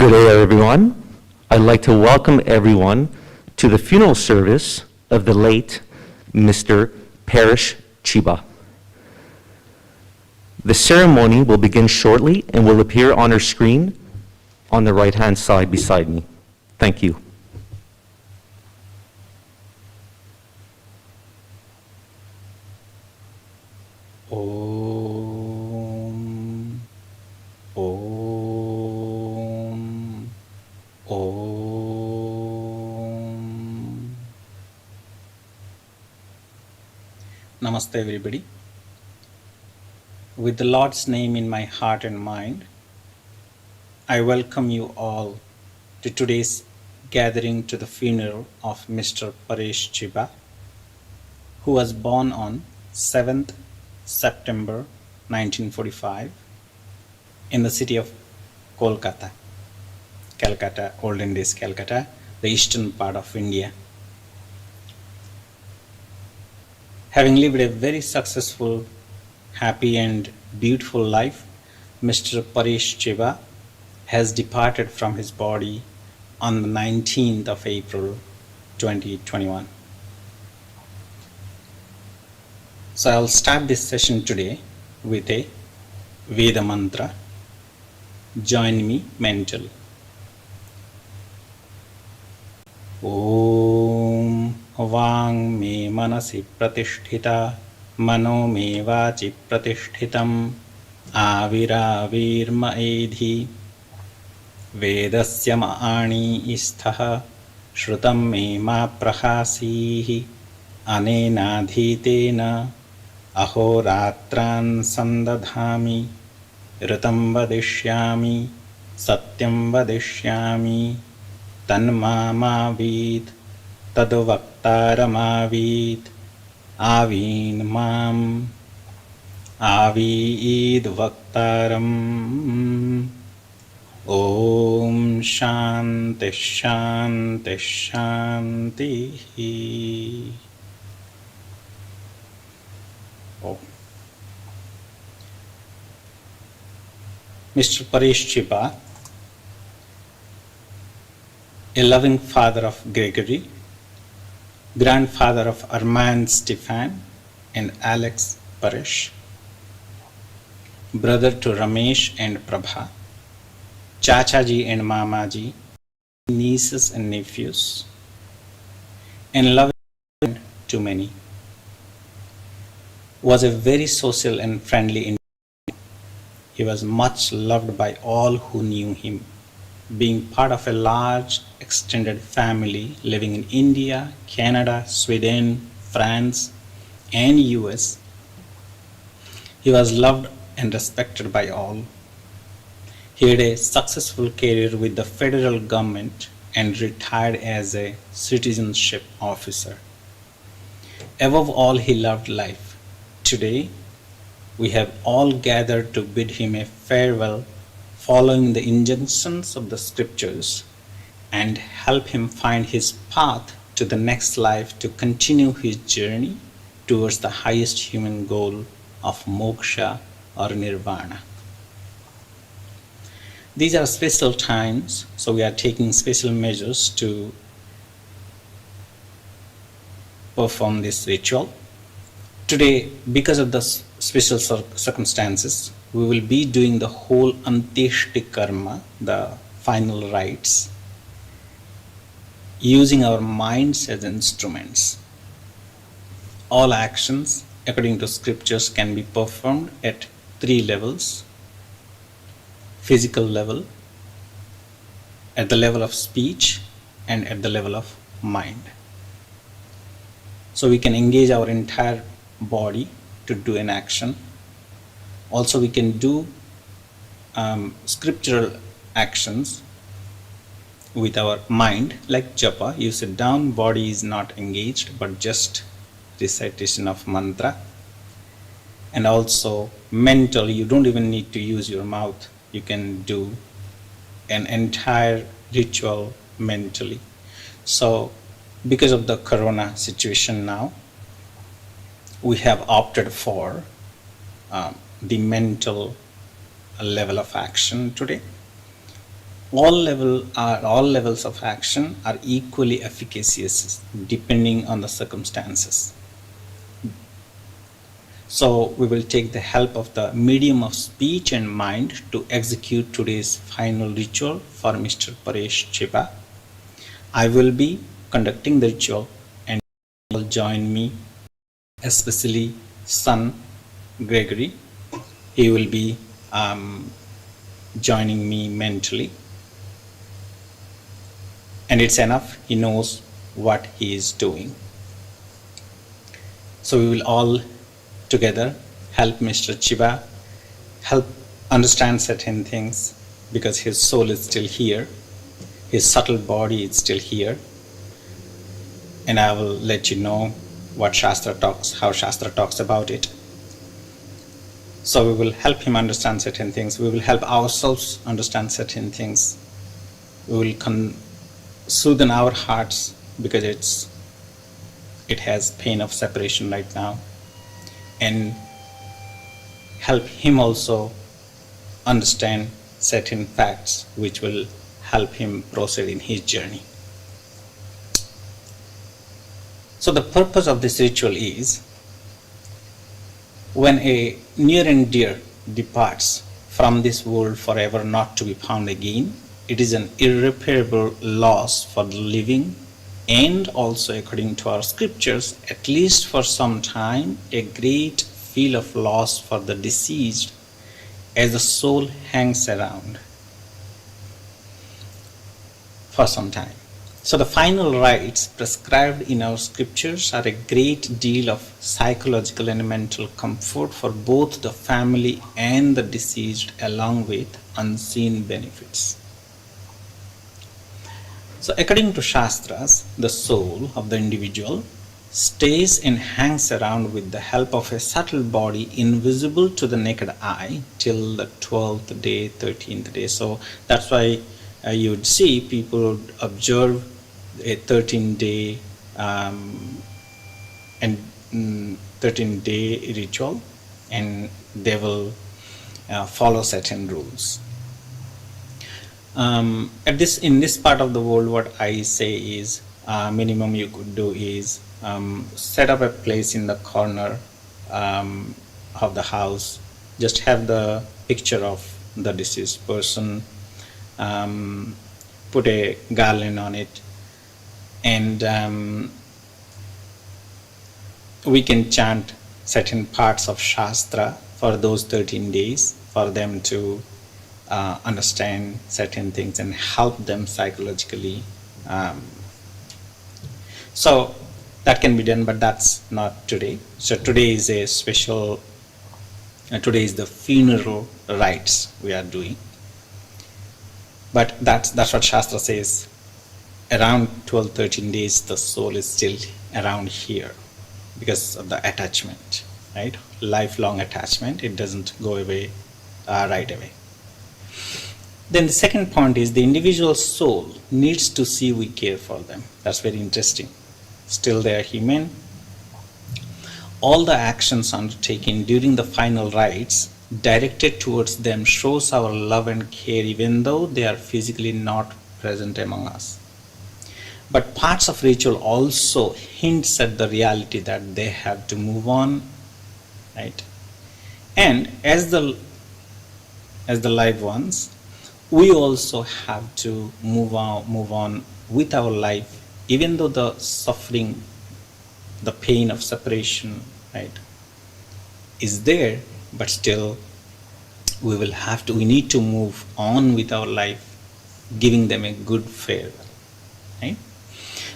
Good day, everyone. I'd like to welcome everyone to the funeral service of the late Mr. Paresh Chibba. The ceremony will begin shortly and will appear on our screen on the right-hand side beside me. Thank you. Om. Om. Om. Namaste, everybody. With the Lord's name in my heart and mind, I welcome you all to today's gathering to the funeral of Mr. Paresh Chibba, who was born on 7th September 1945 in the city of Kolkata, Calcutta, olden days Calcutta, the eastern part of India. Having lived a very successful, happy and beautiful life, Mr. Paresh Chibba has departed from his body on the 19th of April 2021. So I'll start this session today with a Veda mantra. Join me mentally. Om Vang me manasi pratisthita mano me vachi pratishtitam aviravirma edhi vedasya maani isthaha shrutam me ma prahasihi anenadhitena ahoratran sandadhami ritam vadishyami satyam vadishyami tanmamavid tadvaktaramavid aveen mam avid vaktaram. Om Shanti Shanti Shanti. Oh. Mr. Paresh Chibba, a loving father of Gregory, grandfather of Armand Stefan and Alex Paresh, brother to Ramesh and Prabha, Chachaji and Mamaji, nieces and nephews, and loving to many. Was a very social and friendly individual. He was much loved by all who knew him. Being part of a large extended family living in India, Canada, Sweden, France, and US, he was loved and respected by all. He had a successful career with the federal government and retired as a citizenship officer. Above all, he loved life. Today, we have all gathered to bid him a farewell, following the injunctions of the scriptures, and help him find his path to the next life to continue his journey towards the highest human goal of moksha or nirvana. These are special times, so we are taking special measures to perform this ritual. Today, because of the special circumstances, we will be doing the whole Antyeshti karma, the final rites, using our minds as instruments. All actions, according to scriptures, can be performed at 3 levels: physical level, at the level of speech, and at the level of mind. So we can engage our entire body to do an action. Also, we can do scriptural actions with our mind, like japa. You sit down, body is not engaged, but just recitation of mantra. And also mental, you don't even need to use your mouth. You can do an entire ritual mentally. So because of the corona situation now, we have opted for the mental level of action today. all levels of action are equally efficacious depending on the circumstances. So we will take the help of the medium of speech and mind to execute today's final ritual for Mr. Paresh Chibba. I will be conducting the ritual and you will join me, especially son Gregory. He will be joining me mentally. And it's enough, he knows what he is doing. So we will all together help Mr. Chibba, help understand certain things, because his soul is still here, his subtle body is still here. And I will let you know what Shastra talks, how Shastra talks about it. So we will help him understand certain things. We will help ourselves understand certain things. We will soothe our hearts, because it has pain of separation right now, and help him also understand certain facts which will help him proceed in his journey. So the purpose of this ritual is, when a near and dear departs from this world forever not to be found again, it is an irreparable loss for the living, and also, according to our scriptures, at least for some time, a great feel of loss for the deceased, as the soul hangs around for some time. So the final rites prescribed in our scriptures are a great deal of psychological and mental comfort for both the family and the deceased, along with unseen benefits. So according to Shastras, the soul of the individual stays and hangs around with the help of a subtle body invisible to the naked eye till the 12th day, 13th day. So that's why you would see people would observe a 13-day and 13-day ritual, and they will follow certain rules. In this part of the world, what I say is, minimum you could do is set up a place in the corner of the house. Just have the picture of the deceased person, put a garland on it, and we can chant certain parts of Shastra for those 13 days for them to understand certain things and help them psychologically. So that can be done, but that's not today. So today is a special, today is the funeral rites we are doing. But that's what Shastra says. Around 12-13 days, the soul is still around here because of the attachment, right? Lifelong attachment. It doesn't go away right away. Then the second point is, the individual soul needs to see we care for them. That's very interesting. Still they are human. All the actions undertaken during the final rites directed towards them shows our love and care, even though they are physically not present among us. But parts of ritual also hints at the reality that they have to move on, right? And as the live ones, we also have to move on with our life, even though the suffering, the pain of separation, right, is there, but still we need to move on with our life, giving them a good farewell, right?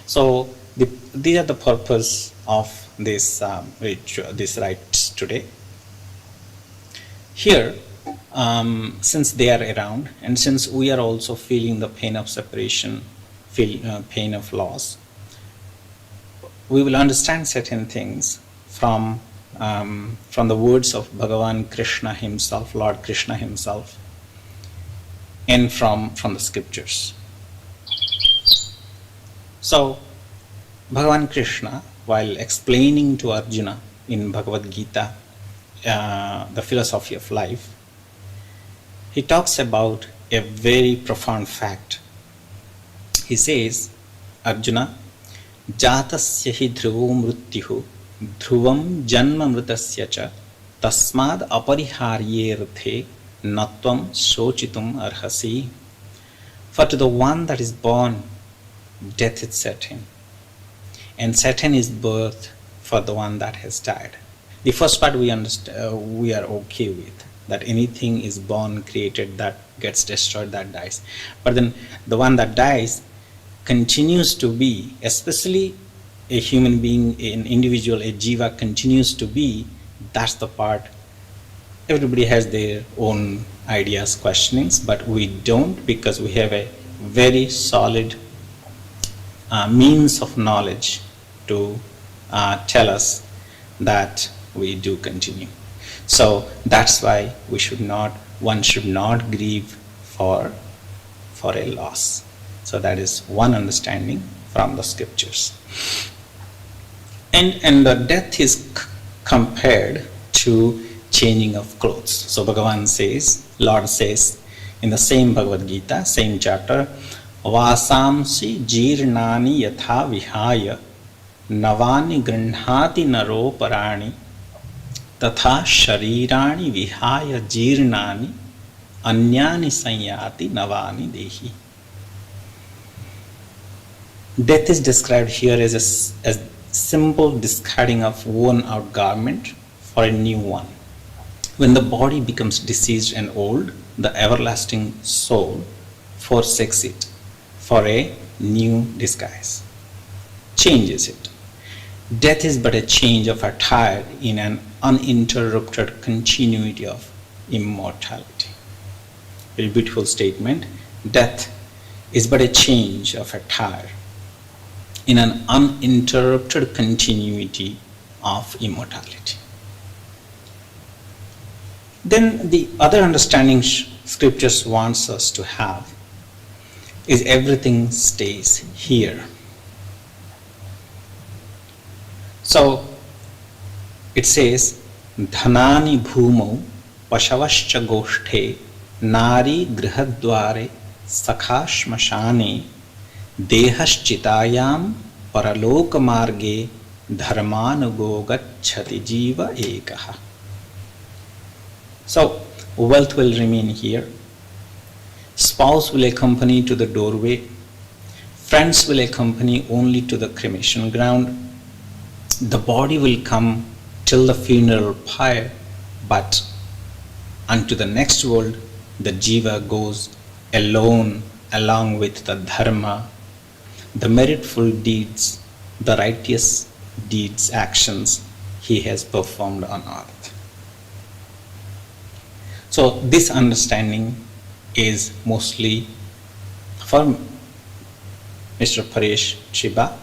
So these are the purpose of this ritual, these rites today. Here, since they are around, and since we are also feeling the pain of separation, pain of loss, we will understand certain things from the words of Bhagavan Krishna himself, Lord Krishna himself, and from the scriptures. So Bhagavan Krishna, while explaining to Arjuna in Bhagavad Gita the philosophy of life, he talks about a very profound fact. He says, Arjuna, Jatasya hi dhruvo mrityuh dhruvam janma mritasya cha tasmad apariharyerthe natvam sochitum arhasi. For to the one that is born, death is certain, and certain is birth for the one that has died. The first part we understand, we are okay with, that anything is born, created, that gets destroyed, that dies. But then the one that dies continues to be, especially a human being, an individual, a jiva continues to be. That's the part. Everybody has their own ideas, questionings, but we don't, because we have a very solid means of knowledge to tell us that we do continue. So that's why one should not grieve for a loss. So that is one understanding from the scriptures. And the death is compared to changing of clothes. So Bhagavan says, Lord says in the same Bhagavad Gita, same chapter, Vasamsi jirnani yatha vihaya navani grinhati naro parani tatha sharirani vihaya jirnani anyani sanyati navani dehi. Death is described here as a simple discarding of worn out garment for a new one. When the body becomes diseased and old, the everlasting soul forsakes it for a new disguise, changes it. Death is but a change of attire in an uninterrupted continuity of immortality. Very beautiful statement. Death is but a change of attire in an uninterrupted continuity of immortality. Then the other understanding scriptures wants us to have is everything stays here. So it says, Dhanani bhumau pashavascha goshthe nari grihadware sakhashmashane dehaschitayam paraloka marge dharmanugo gacchati jiva ekaha. So wealth will remain here. Spouse will accompany to the doorway. Friends will accompany only to the cremation ground. The body will come till the funeral pyre, but unto the next world the jiva goes alone, along with the dharma, the meritful deeds, the righteous deeds, actions he has performed on earth. So this understanding is mostly for Mr. Paresh Chibba,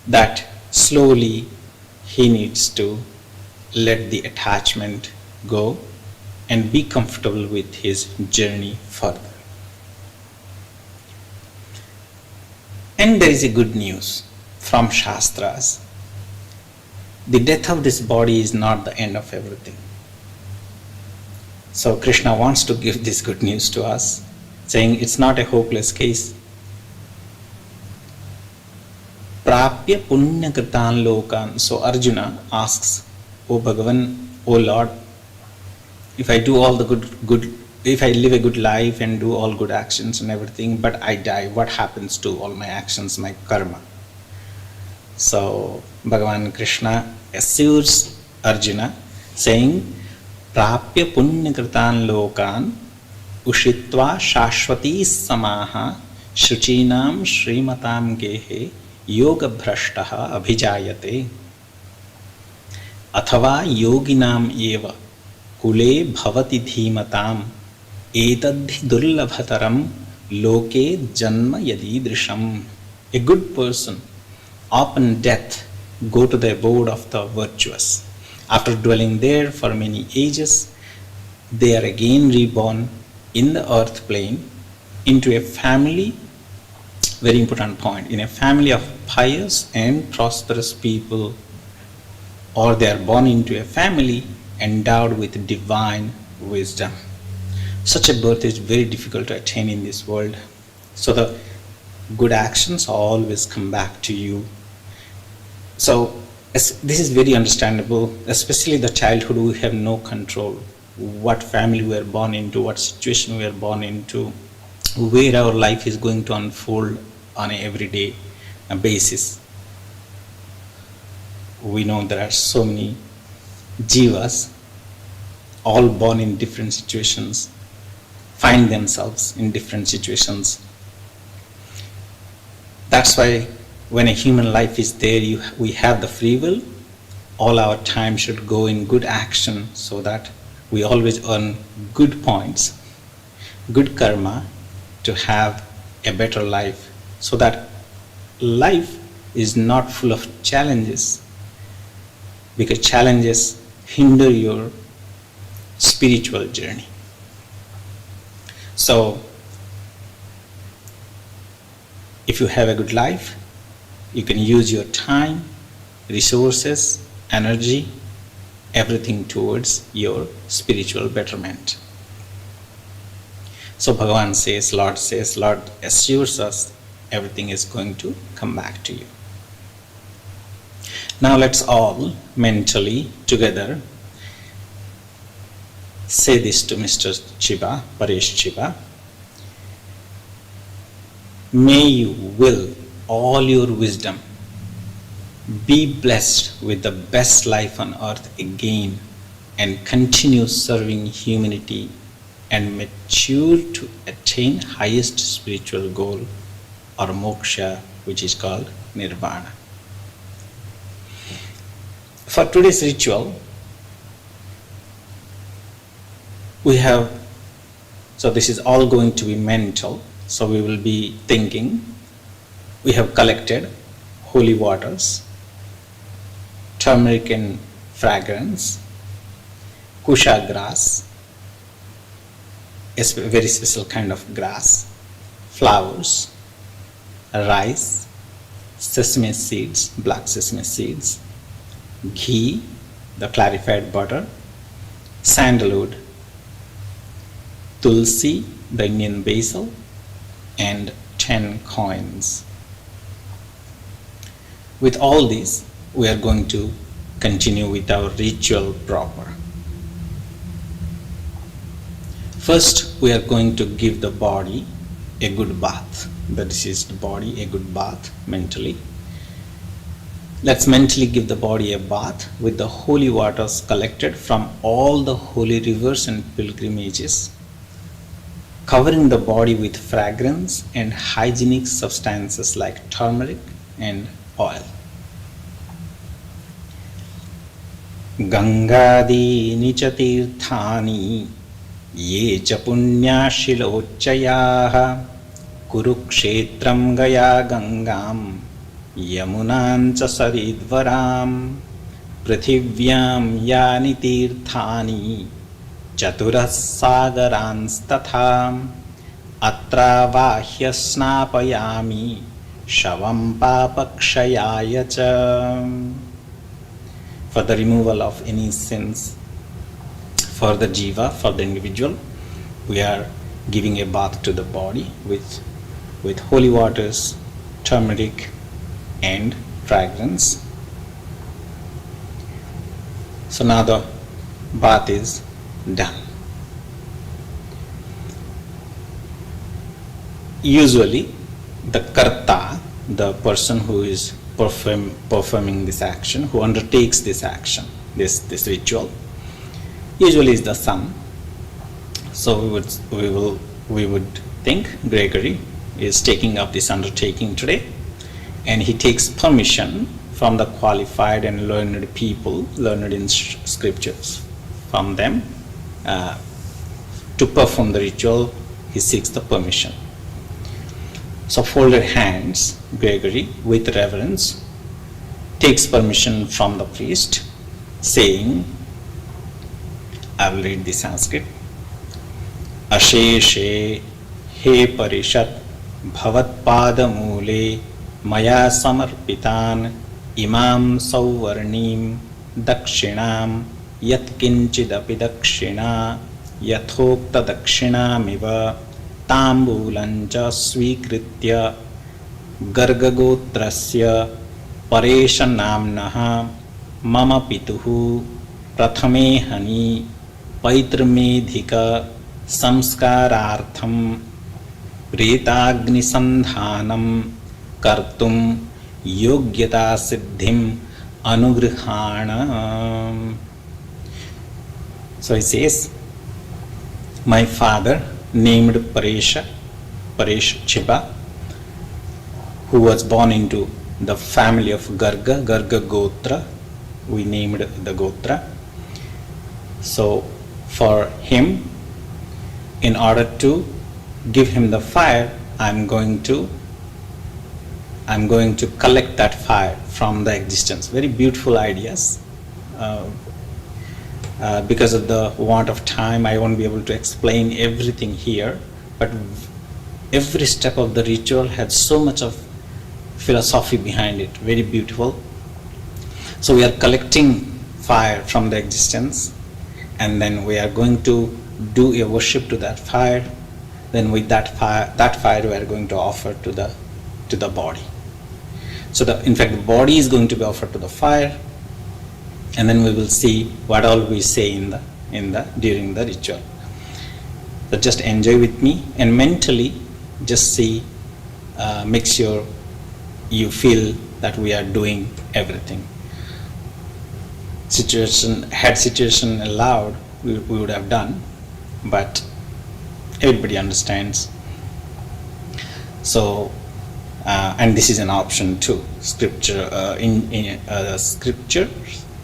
that slowly he needs to let the attachment go and be comfortable with his journey further. And there is a good news from Shastras. The death of this body is not the end of everything. So Krishna wants to give this good news to us, saying it's not a hopeless case. Prapya punya kritan lokan. So Arjuna asks, O Bhagavan, O Lord, if I do all the good, if I live a good life and do all good actions and everything, but I die, what happens to all my actions, my karma? So Bhagavan Krishna assures Arjuna, saying, Prapya punya kritan lokan ushitva shashvati samaha shuchinam shrimatam gehe yoga bhrashtaha abhijayate athava yoginam eva kule bhavati dhimatam etadhi durlabhataram loke janma yadidrisham. A good person upon death go to the abode of the virtuous. After dwelling there for many ages, they are again reborn in the earth plane into a family, very important point, in a family of pious and prosperous people, or they are born into a family endowed with divine wisdom. Such a birth is very difficult to attain in this world. So the good actions always come back to you. So this is very understandable, especially the childhood. We have no control what family we are born into, what situation we are born into, where our life is going to unfold on an everyday basis. We know there are so many jivas, all born in different situations, find themselves in different situations. That's why when a human life is there, we have the free will. All our time should go in good action so that we always earn good points, good karma to have a better life, so that life is not full of challenges, because challenges hinder your spiritual journey. So if you have a good life, you can use your time, resources, energy, everything towards your spiritual betterment. So Bhagavan says, Lord assures us everything is going to come back to you. Now let's all mentally together say this to Mr. Chibba, Paresh Chibba. May you will all your wisdom be blessed with the best life on earth again, and continue serving humanity and mature to attain highest spiritual goal or moksha, which is called nirvana. For today's ritual, so this is all going to be mental, so we will be thinking. We have collected holy waters, turmeric and fragrance, kusha grass, a very special kind of grass, flowers, rice, sesame seeds, black sesame seeds, ghee, the clarified butter, sandalwood, tulsi, the Indian basil, and 10 coins. With all these, we are going to continue with our ritual proper. First, we are going to give the body a good bath, the deceased body a good bath mentally. Let's mentally give the body a bath with the holy waters collected from all the holy rivers and pilgrimages, covering the body with fragrance and hygienic substances like turmeric and oil. Gangadini cha tirthani ye cha punyashilochayaha Kurukshetram gaya gangam yamunan cha saridvaram prithivyam yani tirthani chaturas sagarans tatham atra vahyasnapayami shavam papakshayaya cha. For the removal of any sins for the jiva, for the individual, we are giving a bath to the body with holy waters, turmeric and fragrance. So now the bath is done. Usually the karta, the person who is performing this action, who undertakes this action, this ritual, usually is the son. So we would think Gregory is taking up this undertaking today, and he takes permission from the qualified and learned people, learned in scriptures, from them to perform the ritual. He seeks the permission. So folded hands, Gregory, with reverence, takes permission from the priest, saying, I will read the Sanskrit. Asheshe he parishat bhavat pada mule maya samarpitan imam sauvarnim dakshinam yat kinchidapi dakshina यथोक्तदक्षिणामिव ताम्बूलं च स्वीकृत्य गर्गगोत्रस्य परेशनाम्नः मम पितुः प्रथमे हनि पैतृमेधिक संस्कारार्थं प्रेताग्निसन्धानं कर्तुं योग्यतासिद्धिम् अनुगृहाण. So he says, my father named Paresh Chibba, who was born into the family of Garga Gotra. We named the Gotra. So for him, in order to give him the fire, I'm going to collect that fire from the existence. Very beautiful ideas. Because of the want of time, I won't be able to explain everything here, but every step of the ritual had so much of philosophy behind it. Very beautiful. So we are collecting fire from the existence, and then we are going to do a worship to that fire. Then with that fire we are going to offer to the body. So in fact the body is going to be offered to the fire, and then we will see what all we say during the ritual. So just enjoy with me and mentally just see, make sure you feel that we are doing everything. Had situation allowed, we would have done, but everybody understands. So, and this is an option too. Scripture, Scripture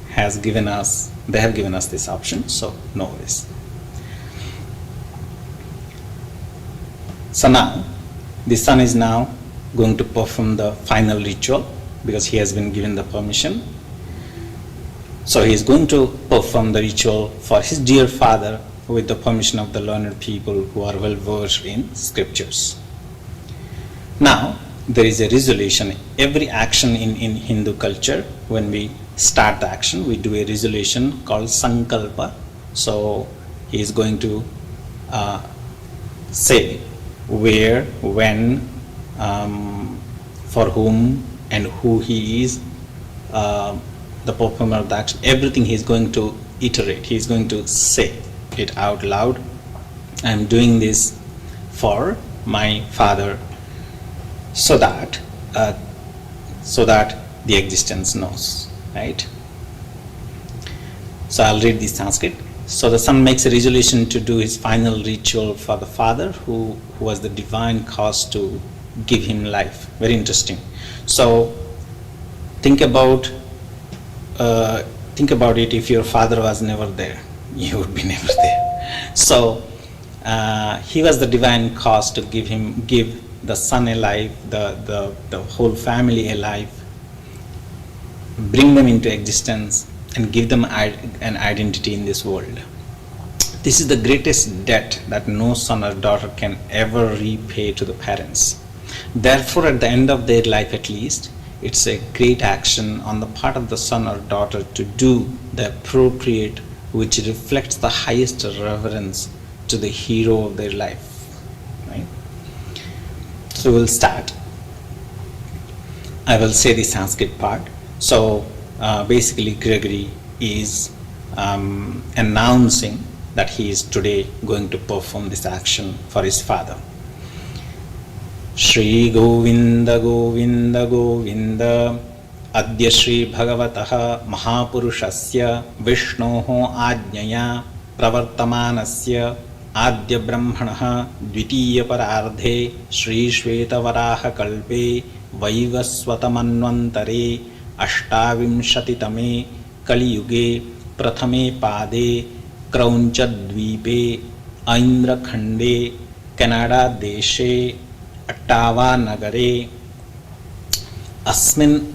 has given us, they have given us this option, so no worries. So now, the son is now going to perform the final ritual because he has been given the permission. So he is going to perform the ritual for his dear father with the permission of the learned people who are well versed in scriptures. Now, there is a resolution. Every action in Hindu culture, when we start the action, we do a resolution called Sankalpa. So he is going to say where, when, for whom, and who he is, the performer of the action. Everything he is going to iterate. He is going to say it out loud. I am doing this for my father, so that the existence knows, right? So I'll read the Sanskrit. So the son makes a resolution to do his final ritual for the father who was the divine cause to give him life. Very interesting. So think about it. If your father was never there, you would be never there. So he was the divine cause to give the son a life, the whole family a life, bring them into existence, and give them an identity in this world. This is the greatest debt that no son or daughter can ever repay to the parents. Therefore, at the end of their life at least, it's a great action on the part of the son or daughter to do the appropriate, which reflects the highest reverence to the hero of their life. Right? So we'll start. I will say the Sanskrit part. So basically Gregory is announcing that he is today going to perform this action for his father. Shri Govinda Govinda Govinda Adya Shri Bhagavataha Mahapurushasya Vishnoho Ajnaya Pravartamanasya Adya Brahmanaha Dvitiya Parardhe Shri Shveta Varaha Kalpe Vaivasvatamanvantare Ashtavimshatitame Kaliyuge Prathame Pade Kraunchadvipe Aindra Khande Canada Deshe Ottawa Nagare Asmin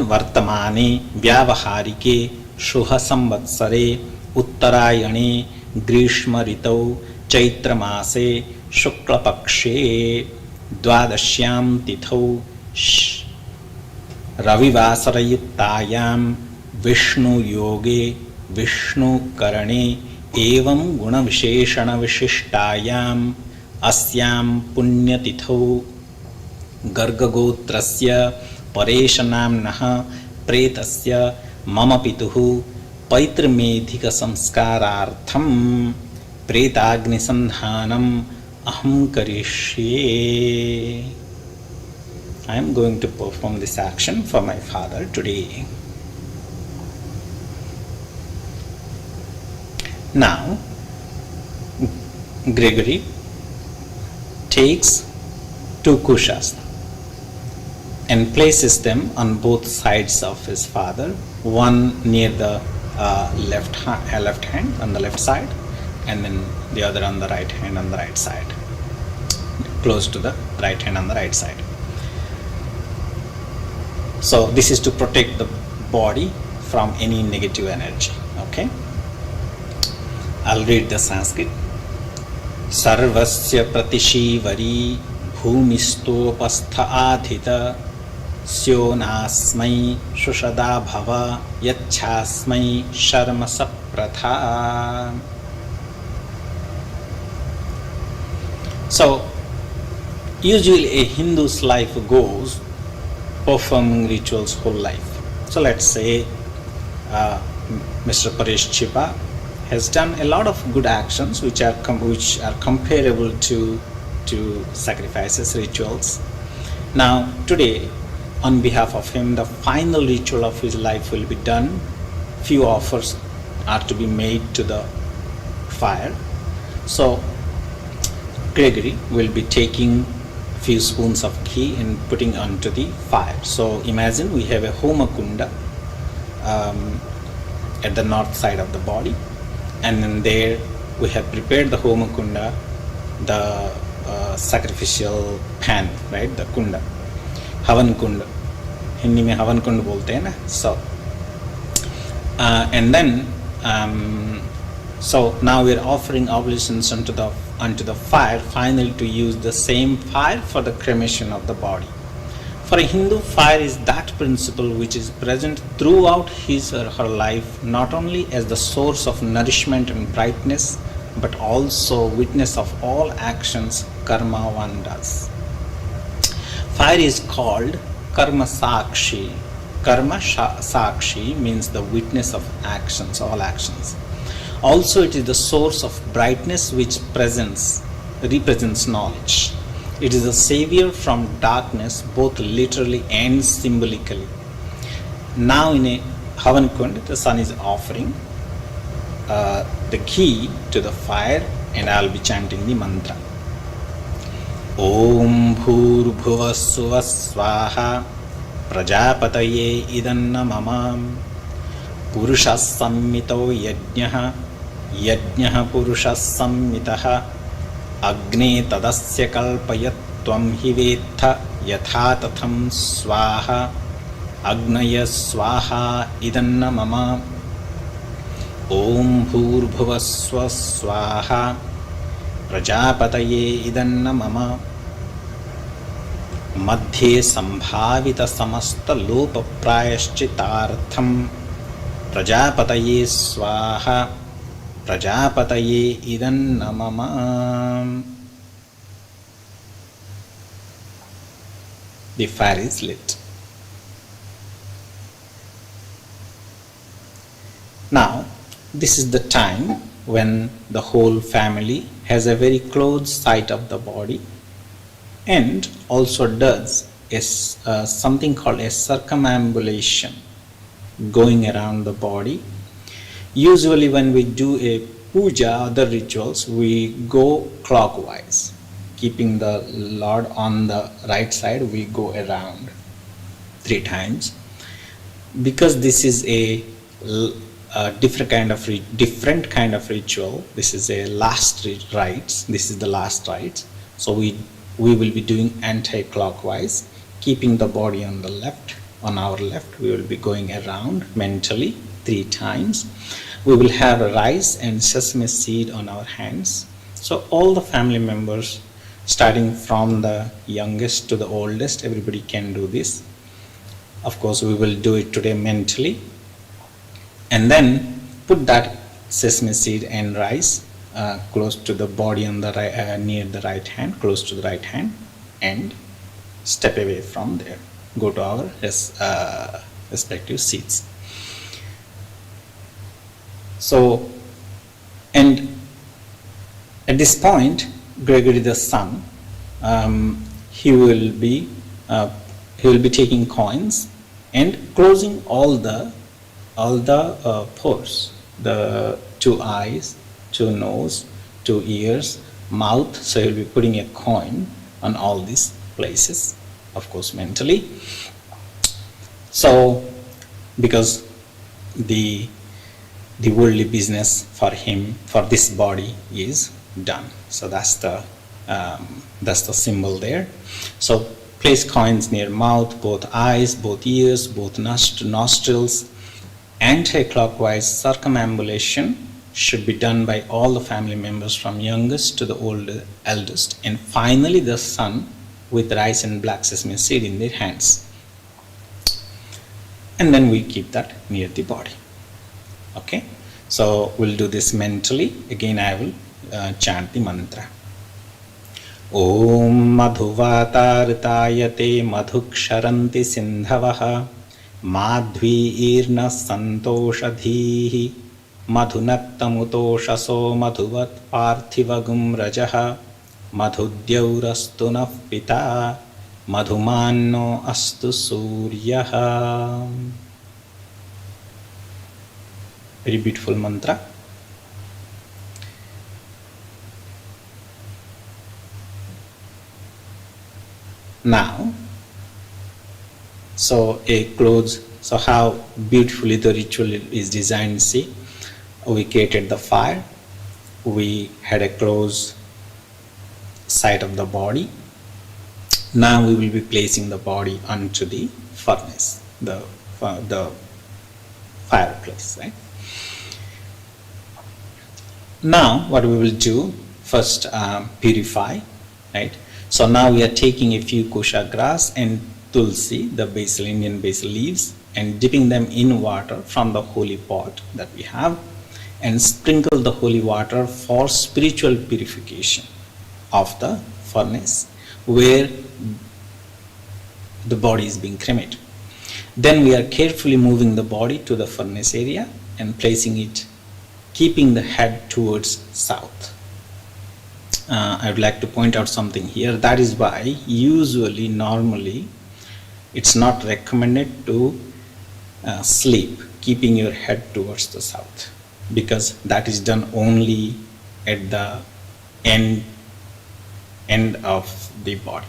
Vartamane Vyavaharike Shuha Samvatsare Uttarayane Grishma Ritau Chaitra Mase Shukla Pakshe Dwadashyam Tithau Ravivasarayuttayam Vishnu Yoge Vishnu करणे एवं गुण विशेषण विशिष्टायाम अस्याम पुण्यतिथौ गर्गगोत्रस्य परेश नाम्नः प्रेतस्य मम पितुः पैतृमेधिक संस्कारार्थं प्रेताग्निसंधानम् अहं करिष्ये. I am going to perform this action for my father today. Now, Gregory takes two kushas and places them on both sides of his father, one near the left hand on the left side, and then the other on the right hand on the right side, close to the right hand on the right side. So this is to protect the body from any negative energy. Okay, I'll read the Sanskrit. Sarvasya pratishivari bhumistopastha adhita स्योनास्मै शुषदा भव यच्छास्मै शर्म सप्रथा. So usually a Hindu's life goes performing rituals whole life. So let's say Mr. Paresh Chibba has done a lot of good actions which are comparable to sacrifices, rituals. Now today, on behalf of him, the final ritual of his life will be done. Few offers are to be made to the fire. So Gregory will be taking few spoons of ghee and putting onto the fire. So imagine we have a homa kunda at the north side of the body, and then there we have prepared the homa kunda, the sacrificial pan, right, the kunda, havan kunda. Hindi में हवन कुंड बोलते हैं ना. So and then so now we are offering oblations unto the fire, finally to use the same fire for the cremation of the body. For a Hindu, fire is that principle which is present throughout his or her life, not only as the source of nourishment and brightness, but also witness of all actions karma one does. Fire is called Karma Sakshi. Karma Sakshi means the witness of actions, all actions. Also, it is the source of brightness which represents knowledge. It is the savior from darkness, both literally and symbolically. Now, in a Havan Kund, the sun is offering the ghee to the fire, and I will be chanting the mantra. Om Bhurbhuvah Suvah Swaha Prajapataye Idanna Mamam Purushas Sammito Yajnaha Yajnaha Purushas Sammitaha Agne Tadasya Kalpayat Tvam Hivetha Yatha Tatham Swaha Agnaya Swaha Idanna Mama Om Bhurbhuvah Suvah Swaha प्रजापतये इदन्न मम मध्ये संभावित समस्त लोप प्रायश्चितार्थम प्रजापतये स्वाहा प्रजापतये इदन्न मम. The fire is lit. Now this is the time when the whole family has a very close sight of the body and also does something called a circumambulation, going around the body. Usually when we do a puja, other rituals, we go clockwise, keeping the Lord on the right side, we go around 3 times. Because this is a different kind of ritual. This is a last rites. This is the last rites. So we will be doing anti-clockwise, keeping the body on the left. On our left, we will be going around mentally 3 times. We will have rice and sesame seed on our hands. So all the family members, starting from the youngest to the oldest, everybody can do this. Of course, we will do it today mentally. And then put that sesame seed and rice close to the body on the near the right hand, close to the right hand, and step away from there. Go to our respective seats. So, and at this point, Gregory the son, he will be taking coins and closing all the pores, the 2 eyes, 2 nose, 2 ears, mouth. So he'll be putting a coin on all these places, of course mentally. So because the worldly business for him, for this body, is done. So that's the symbol there. So place coins near mouth, both eyes, both ears, both nostrils. Anti-clockwise circumambulation should be done by all the family members from youngest to the eldest, and finally the son with rice and black sesame seed in their hands. And then we keep that near the body. Okay, so we'll do this mentally. Again, I will chant the mantra. Om madhuvatartayate madhuksharanti sindhavaha madhvi irna santoshadhihi madhunaktamutoshaso madhuvat parthivagum rajaha madhudyaurastu nah pita madhumanno astu suryaha. Very beautiful mantra. Now, so how beautifully the ritual is designed. See, we created the fire, we had a close sight of the body. Now we will be placing the body onto the furnace, the fireplace, right? Now what we will do, first purify, right? So now we are taking a few kusha grass and tulsi, the basil, Indian basil leaves, and dipping them in water from the holy pot that we have, and sprinkle the holy water for spiritual purification of the furnace where the body is being cremated. Then we are carefully moving the body to the furnace area and placing it, keeping the head towards south. I would like to point out something here. That is why normally, it's not recommended to sleep keeping your head towards the south, because that is done only at the end of the body.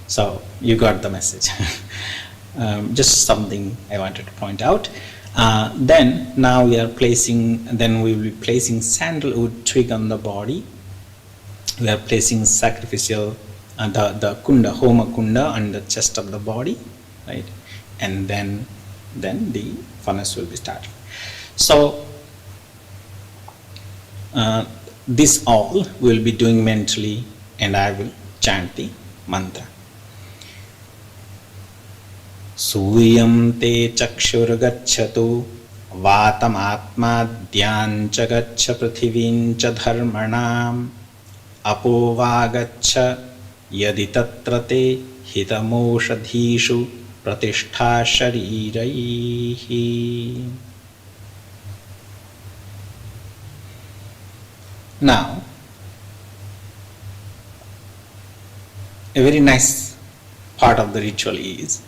So you got the message. Just something I wanted to point out. Then we will be placing sandalwood twig on the body. We are placing sacrificial, the kunda, homa kunda, on the chest of the body, right? And then the furnace will be started. So this all we will be doing mentally, and I will chant the mantra. Suyam te chakshurgacchatu vatam atmadhyam cha gaccha prithivim cha dharmanam apovagaccha yadi tatra te hitamoshadhishu pratishtha shariraihi. Now, a very nice part of the ritual is,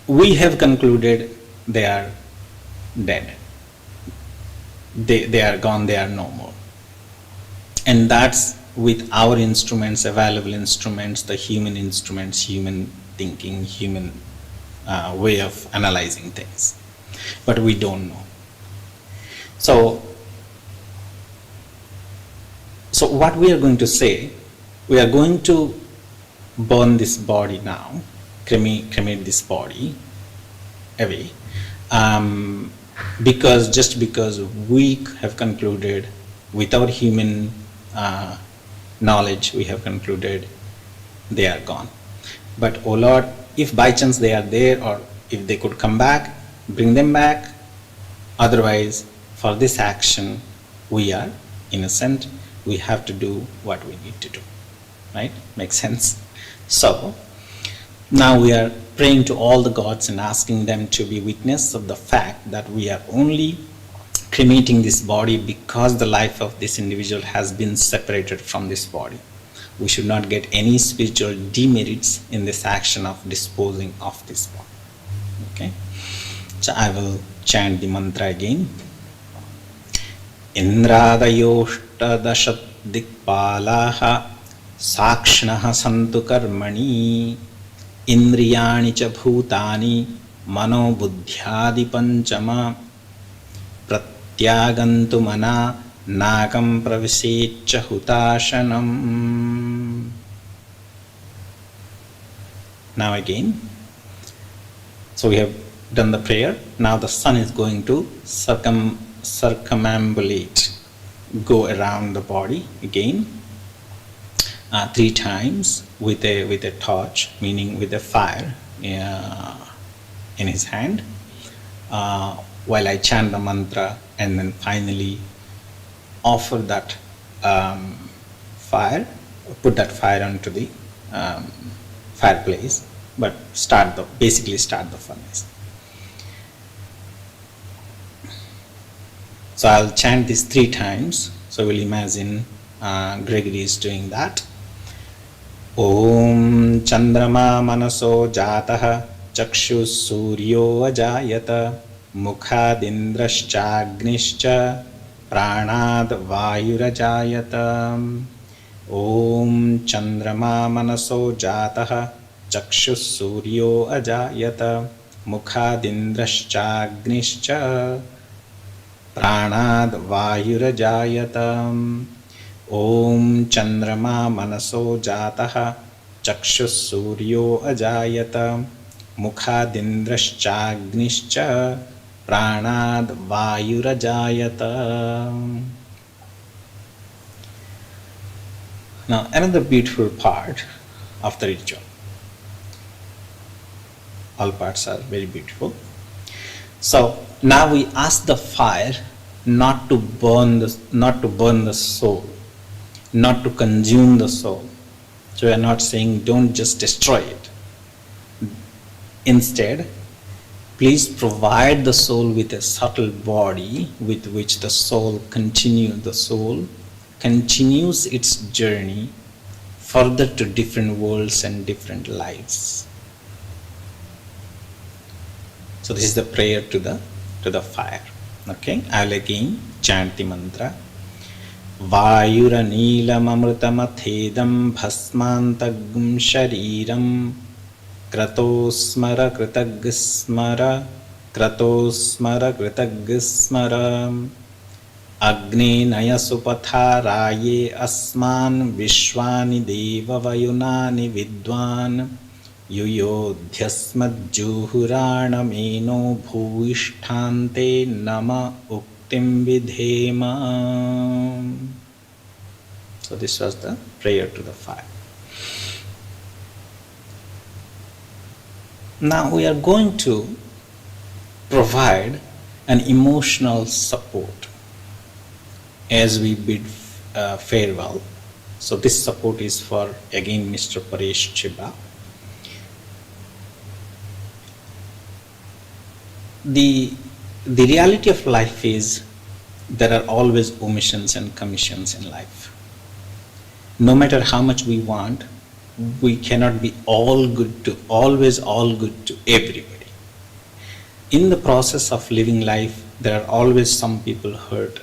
we have concluded they are dead. They are gone, they are no more. And that's with our instruments, available instruments, the human instruments, human thinking, human way of analyzing things. But we don't know. So what we are going to say, we are going to burn this body now, cremate this body away, because we have concluded, with our human knowledge, we have concluded they are gone. But oh Lord, if by chance they are there, or if they could come back, bring them back, Otherwise, for this action, we are innocent. We have to do what we need to do. Right? Makes sense? So, now we are praying to all the gods and asking them to be witness of the fact that we are only cremating this body because the life of this individual has been separated from this body. We should not get any spiritual demerits in this action of disposing of this body. Okay? So I will chant the mantra again. Indradayoštadashat dikpalaha sakshnaha santu karmani indriyani cha bhutani mano buddhyadi panchama pratyagantu mana nagam pravisecha hutashanam. Now again. So we have done the prayer. Now the sun is going to circumambulate, go around the body again 3 times with a torch, meaning with a fire in his hand, while I chant the mantra, and then finally offer that fire, put that fire onto the fireplace, but basically start the furnace. So I'll chant this 3 times. So we'll imagine Gregory is doing that. Om Chandrama Manaso Jataha Chakshus Suryo Ajayata Mukhadindrashchagnischa Pranad Vayurajayata. Om Chandrama Manaso Jataha Chakshus Suryo Ajayata Mukhadindrashchagnischa Pranad Vayurajayata. Om Chandrama Manaso Jataha Chakshus Suryo Ajayata Mukhadindrashchagnischa Pranad Vayurajayata. Now another beautiful part of the ritual. All parts are very beautiful. So now we ask the fire not to burn the soul, not to consume the soul. So we are not saying don't just destroy it. Instead, please provide the soul with a subtle body with which the soul continues its journey further to different worlds and different lives. So this is the prayer to the fire. Okay, I'll again chant the mantra. Vayura Neelam Amrutamathedam Bhasmantagum Shariram Kratosmara Kritagasmara Agne Naya Supatharaye Asman Vishwani Deva Vayunani Vidwan Yuyodhyasmadjuhuranameno bhuishtante nama uktim vidhema. So this was the prayer to the fire. Now we are going to provide an emotional support as we bid farewell. So this support is for again Mr. Paresh Chibba. The reality of life is there are always omissions and commissions in life. No matter how much we want, we cannot be always all good to everybody. In the process of living life, there are always some people hurt.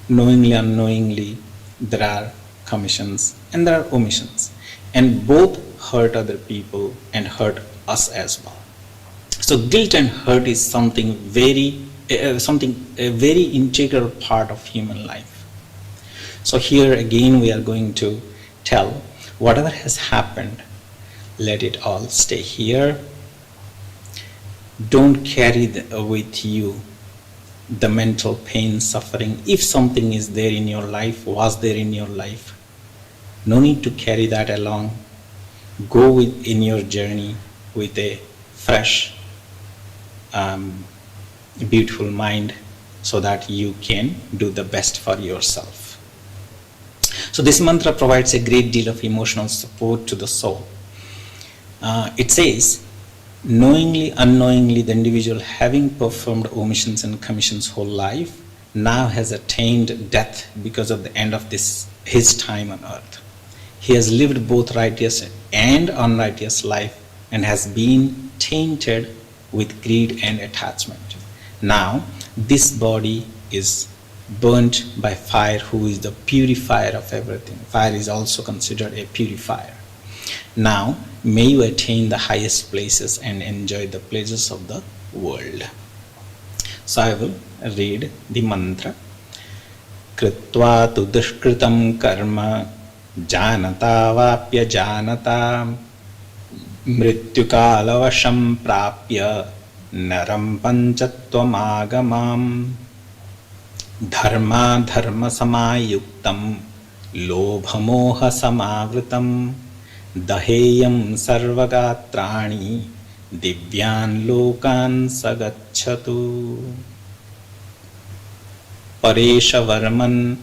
Knowingly, unknowingly, there are commissions and there are omissions. And both hurt other people and hurt us as well. So guilt and hurt is something a very integral part of human life. So here again we are going to tell whatever has happened, let it all stay here. Don't carry with you the mental pain, suffering. If something is there in your life, was there in your life, no need to carry that along. Go in your journey with a fresh beautiful mind so that you can do the best for yourself. So this mantra provides a great deal of emotional support to the soul. It says, knowingly, unknowingly, the individual having performed omissions and commissions whole life now has attained death because of the end of his time on earth. He has lived both righteous and unrighteous life and has been tainted with greed and attachment. Now, this body is burnt by fire, who is the purifier of everything. Fire is also considered a purifier. Now, may you attain the highest places and enjoy the pleasures of the world. So I will read the mantra. Kritva tu dushkritam karma janata vapya janata mrityukalavasham prapya naram panchatvam agamam dharma dharma samayuktam lobhamoha samavritam daheyam sarvagatrani divyan lokan sagacchatu. Paresh varman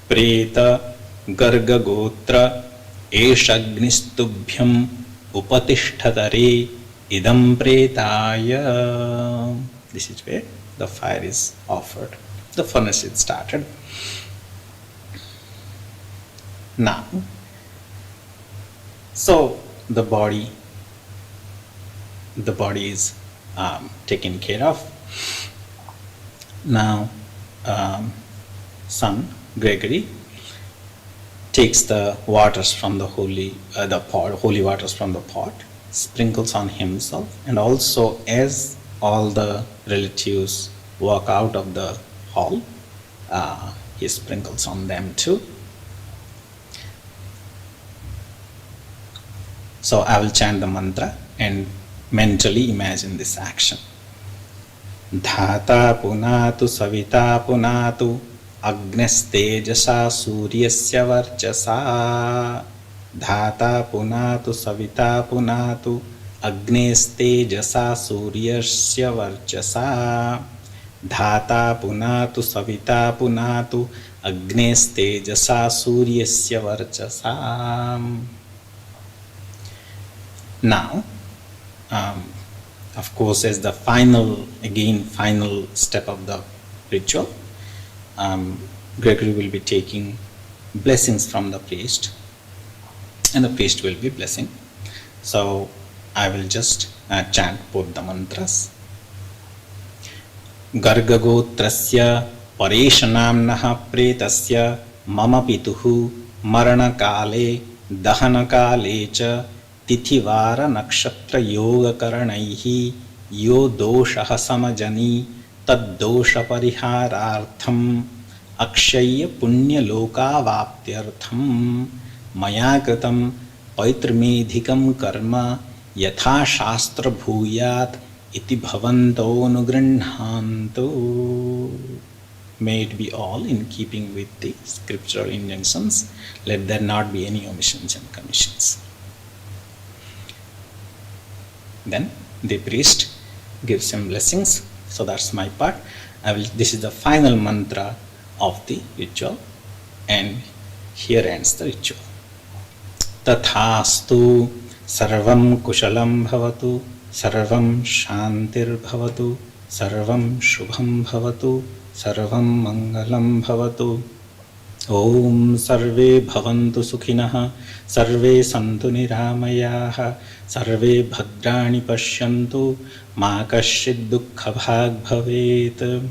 preta gargagotra eshagnistubhyam upatishtatare idam pretaya. This is where the fire is offered. The furnace is started. Now, so the body is taken care of. Now, son Gregory takes the waters from the holy waters from the pot, sprinkles on himself, and also as all the relatives walk out of the hall, he sprinkles on them too. So I will chant the mantra and mentally imagine this action. Dhata punatu savita punatu agnestejasa suryasya varchasa. Dhata punatu savita punatu agnestejasa suryasya varchasa. Dhata punatu savita punatu agnestejasa suryasya varchasa. Now, of course, as the final step of the ritual, Gregory will be taking blessings from the priest, and the priest will be blessing. So I will just chant both the mantras. Gargagotrasya pareshanamnaha pretasya mama pituhu marana kale dahana kale cha तिथिवार नक्षत्र योग करणैहि यो दोषः समजनि तद्दोष परिहारार्थम अक्षय्य पुण्य लोकावाप्त्यर्थम मया कृतं पैतृमेधिकं कर्म यथा शास्त्र भूयात् इति भवन्तो अनुगृह्णान्तु. May it be all in keeping with the scriptural injunctions. Let there not be any omissions and commissions. Then the priest gives him blessings. So that's my part. This is the final mantra of the ritual, and here ends the ritual. Tathastu sarvam kushalam bhavatu sarvam shantir bhavatu sarvam shubham bhavatu sarvam mangalam bhavatu. Om sarve bhavantu sukhinah sarve santu niramayaah sarve bhadrani pashyantu ma kaschid dukkha bhag bhavet.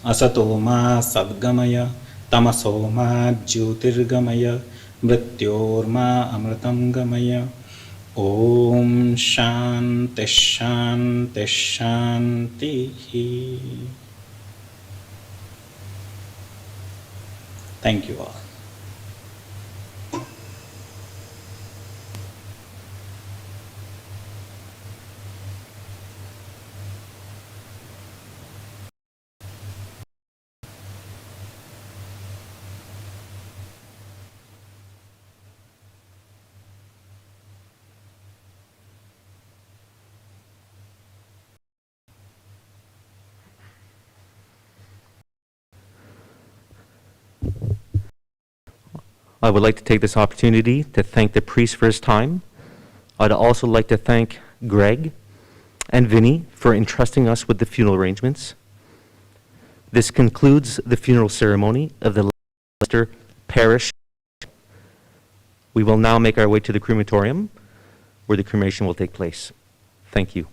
Asato ma sadgamaya tamaso ma jyotirgamaya mrityor ma amritam gamaya. Om shanti shanti shanti. Thank you all. I would like to take this opportunity to thank the priest for his time. I'd also like to thank Greg and Vinny for entrusting us with the funeral arrangements. This concludes the funeral ceremony of the Mr. Paresh. We will now make our way to the crematorium, where the cremation will take place. Thank you.